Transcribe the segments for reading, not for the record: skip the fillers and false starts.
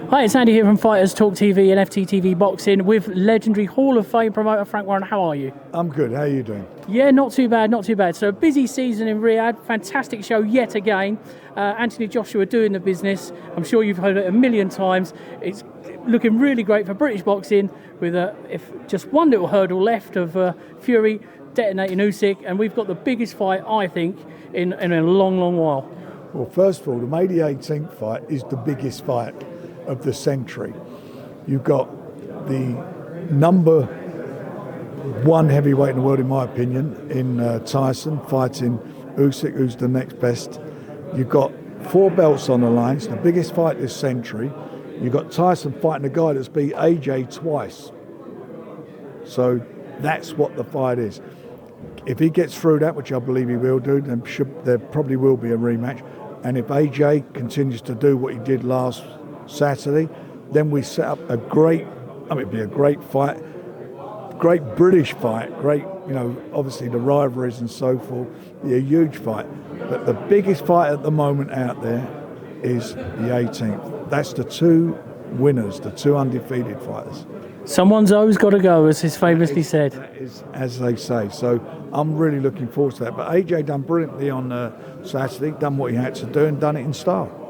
Hi, it's Andy here from Fighters Talk TV and FTTV Boxing with legendary Hall of Fame promoter Frank Warren. How are you? I'm good. How are you doing? Yeah, not too bad, not too bad. So a busy season in Riyadh, fantastic show yet again. Anthony Joshua doing the business. I'm sure you've heard it a million times. It's looking really great for British boxing with if just one little hurdle left of Fury detonating USYK, and we've got the biggest fight, I think, in a long, long while. Well, first of all, the May the 18th fight is the biggest fight of the century. You've got the number one heavyweight in the world, in my opinion, in Tyson fighting USYK, who's the next best. You've got 4 belts on the line. It's the biggest fight this century. You've got Tyson fighting a guy that's beat AJ twice. So that's what the fight is. If he gets through that, which I believe he will do, then there probably will be a rematch. And if AJ continues to do what he did last Saturday, then we set up a great, it'd be a great fight, great British fight, great, obviously the rivalries and so forth, be a huge fight. But the biggest fight at the moment out there is the 18th. That's the 2 winners, the 2 undefeated fighters. Someone's always got to go, as is famously said. That is, as they say. So I'm really looking forward to that. But AJ done brilliantly on Saturday, done what he had to do and done it in style.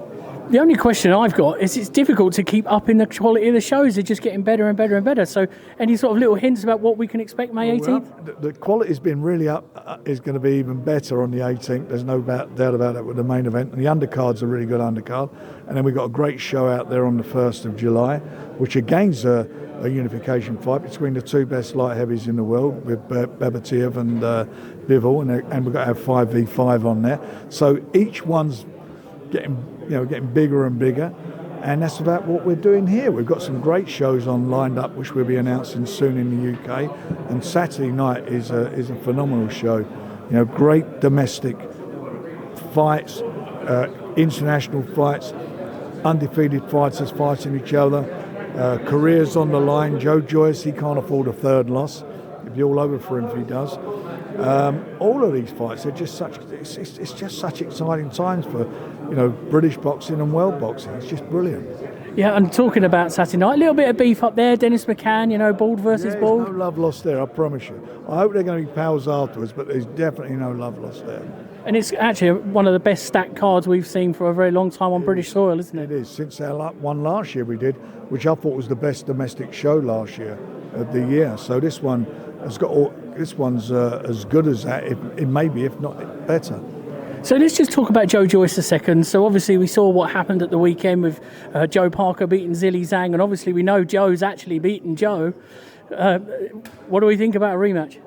The only question I've got is it's difficult to keep up in the quality of the shows. They're just getting better and better and better. So any sort of little hints about what we can expect May 18th? The quality's been really up. Is going to be even better on the 18th. There's no doubt about that with the main event. And the undercard's a really good undercard. And then we've got a great show out there on the 1st of July, which again's a unification fight between the 2 best light heavies in the world with Babatiev and Bivol. And we've got to have 5v5 on there. So each one's getting bigger and bigger, and that's about what we're doing here. We've got some great shows on lined up, which we'll be announcing soon in the UK. And Saturday night is a phenomenal show. Great domestic fights, international fights, undefeated fighters fighting each other, careers on the line. Joe Joyce, he can't afford a 3rd loss. It'd be all over for him if he does. All of these fights are just it's just such exciting times for British boxing and world boxing. It's just brilliant. Yeah, and talking about Saturday night, a little bit of beef up there. Dennis McCann, bald versus bald. There's no love lost there, I promise you. I hope they're going to be pals afterwards, but there's definitely no love lost there. And it's actually one of the best stacked cards we've seen for a very long time on British soil, isn't it? It is. Since our one last year we did, which I thought was the best domestic show last year of the year. So this one has got this one's as good as that, it may be, if not better. So let's just talk about Joe Joyce a second. So obviously we saw what happened at the weekend with Joe Parker beating Zhilei Zhang, and obviously we know Joe's actually beaten Joe. What do we think about a rematch?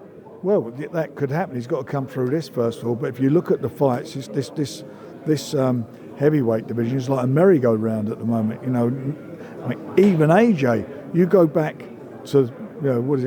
Well, that could happen. He's got to come through this first of all. But if you look at the fights, this heavyweight division is like a merry-go-round at the moment. Even AJ, you go back to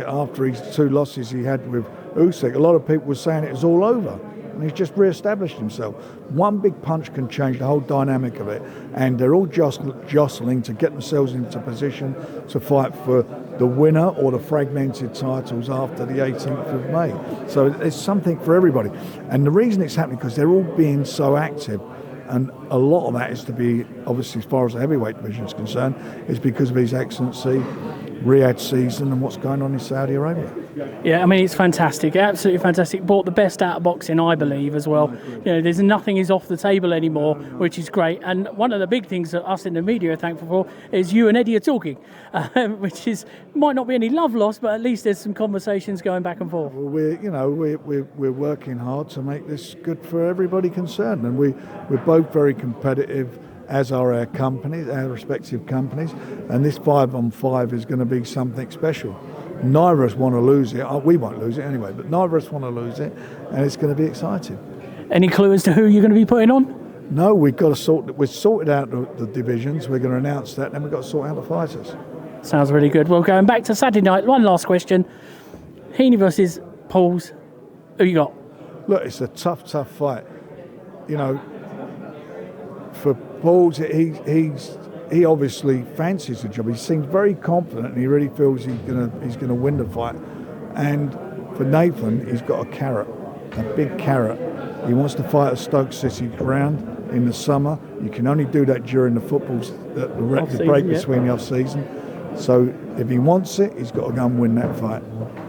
after his 2 losses he had with USYK, a lot of people were saying it was all over, and he's just re-established himself. One big punch can change the whole dynamic of it, and they're all jostling to get themselves into position to fight for the winner or the fragmented titles after the 18th of May. So it's something for everybody, and the reason it's happening because they're all being so active. And a lot of that is to be, obviously, as far as the heavyweight division is concerned, is because of His Excellency, Riyadh season and what's going on in Saudi Arabia. Yeah, it's fantastic, absolutely fantastic. Brought the best out of boxing, I believe, as well. There's nothing is off the table anymore, which is great. And one of the big things that us in the media are thankful for is you and Eddie are talking, which might not be any love lost, but at least there's some conversations going back and forth. Well, we're working hard to make this good for everybody concerned, and we're both very competitive, as are our companies, our respective companies, and this 5-on-5 is going to be something special. Neither of us want to lose it. We won't lose it anyway, but neither of us want to lose it, and it's going to be exciting. Any clue as to who you're going to be putting on? No, we've sorted out the divisions. We're going to announce that, and then we've got to sort out the fighters. Sounds really good. Well, going back to Saturday night, one last question. Heaney versus Pauls. Who you got? Look, it's a tough fight. For Pauls, he obviously fancies the job. He seems very confident, and he really feels he's gonna win the fight. And for Nathan, he's got a carrot, a big carrot. He wants to fight at Stoke City ground in the summer. You can only do that during the the Off-season, break yeah. between the off-season. So if he wants it, he's got to go and win that fight.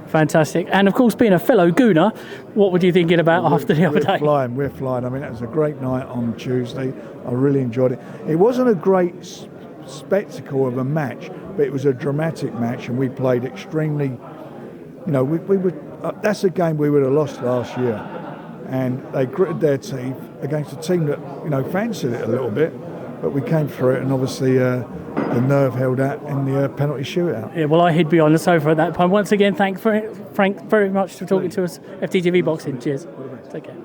Fantastic. And of course, being a fellow Gooner, what were you thinking about after the other day? We're flying. I mean, that was a great night on Tuesday. I really enjoyed it. It wasn't a great spectacle of a match, but it was a dramatic match, and we played extremely. You know, we were. That's a game we would have lost last year, and they gritted their teeth against a team that fancied it a little bit, but we came through it, and obviously the nerve held out in the penalty shootout. Yeah, well, I hid behind the sofa at that point. Once again, thank Frank very much for talking to us. FTTV Boxing. Cheers. Take care.